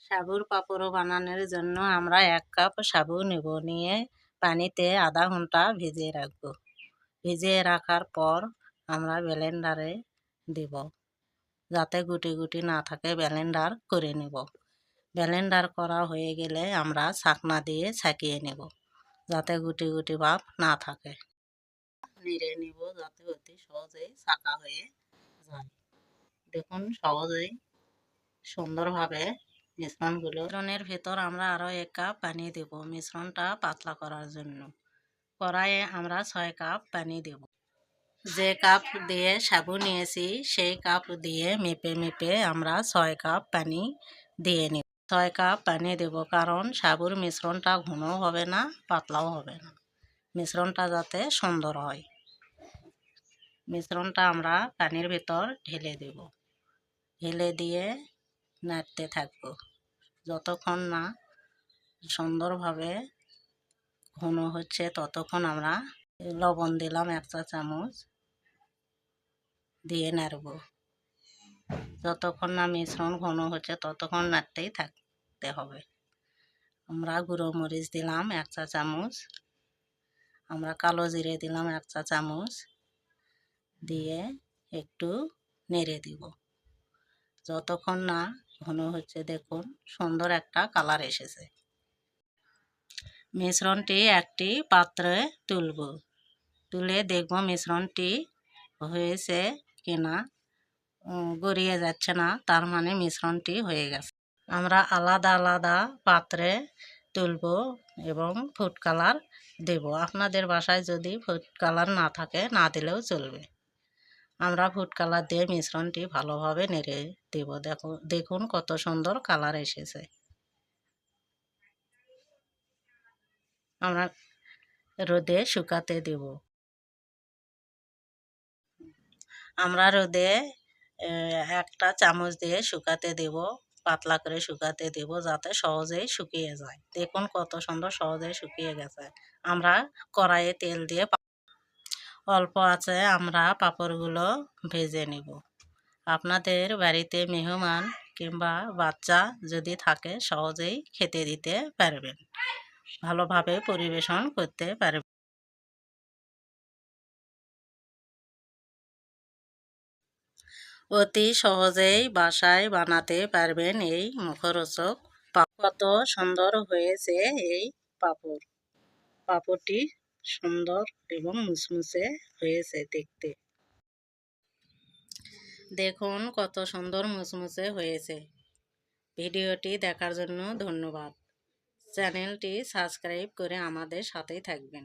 সাবুর পাঁপড় বানানোর জন্য আমরা 1 কাপ সাবু নেব, নিয়ে পানিতে আধা ঘন্টা ভিজিয়ে রাখব। ভিজিয়ে রাখার পর আমরা ব্লেন্ডারে দিব, যাতে গুটি গুটি না থাকে ব্লেন্ডার করে নেব। ব্লেন্ডার করা হয়ে গেলে আমরা ছাঁকনা দিয়ে ছাঁকিয়ে নেব, যাতে গুটি গুটি ভাব না থাকে। নেড়ে নেব যাতে অতি সহজেই ছাঁকা হয়ে যায়। দেখুন সহজেই সুন্দরভাবে মিশ্রণের ভেতর আমরা আরও 1 কাপ পানি দেব মিশ্রণটা পাতলা করার জন্য। কড়াইয়ে আমরা 6 কাপ পানি দেব। যে কাপ দিয়ে সাবু নিয়েছি সেই কাপ দিয়ে মেপে মেপে আমরা 6 কাপ পানি দিয়ে নেব। 6 কাপ পানি দেব, কারণ সাবুর মিশ্রণটা ঘনও হবে না পাতলাও হবে না, মিশ্রণটা যাতে সুন্দর হয়। মিশ্রণটা আমরা পানির ভেতর ঢেলে দেব, ঢেলে দিয়ে নাড়তে থাকব যতক্ষণ না সুন্দরভাবে ঘন হচ্ছে। ততক্ষণ আমরা লবণ দিলাম 1 চা চামচ, দিয়ে নাড়ব। যতক্ষণ না মিশ্রণ ঘন হচ্ছে ততক্ষণ নাড়তেই থাকতে হবে। আমরা গুঁড়ো মরিচ দিলাম 1 চা চামচ, আমরা কালো জিরে দিলাম 1 চা চামচ, দিয়ে একটু নেড়ে দিব যতক্ষণ না ঘন হচ্ছে। দেখুন সুন্দর একটা কালার এসেছে। মিশ্রণটি একটি পাত্রে তুলব, তুলে দেখব মিশ্রণটি হয়েছে কিনা। গড়িয়ে যাচ্ছে না, তার মানে মিশ্রণটি হয়ে গেছে। আমরা আলাদা আলাদা পাত্রে তুলব এবং ফুড কালার দেব। আপনাদের বাসায় যদি ফুড কালার না থাকে না দিলেও চলবে। আমরা ফুড কালার দিয়ে মিশ্রণটি ভালোভাবে নেড়ে দেব। দেখুন কত সুন্দর কালার এসেছে। আমরা রোদে শুকাতে দেব। আমরা রোদে একটা চামচ দিয়ে শুকাতে দেব, পাতলা করে শুকাতে দেব, যাতে সহজেই শুকিয়ে যায়। দেখুন কত সুন্দর সহজেই শুকিয়ে গেছে। আমরা কড়াইয়ে তেল দিয়ে অল্প আছে আমরা পাঁপড়গুলো ভেজে নেব। আপনাদের বাড়িতে মেহমান কিংবা বাচ্চা যদি থাকে সহজেই খেতে দিতে পারবেন, ভালোভাবে পরিবেশন করতে পারবেন। অতি সহজেই বাসায় বানাতে পারবেন এই মুখরোচক পাঁপড়। কত সুন্দর হয়েছে এই পাঁপড়। পাঁপড়টি সুন্দর এবং মুচমুচে হয়েছে দেখতে। দেখুন কত সুন্দর মুচমুচে হয়েছে। ভিডিওটি দেখার জন্য ধন্যবাদ। চ্যানেলটি সাবস্ক্রাইব করে আমাদের সাথেই থাকবেন।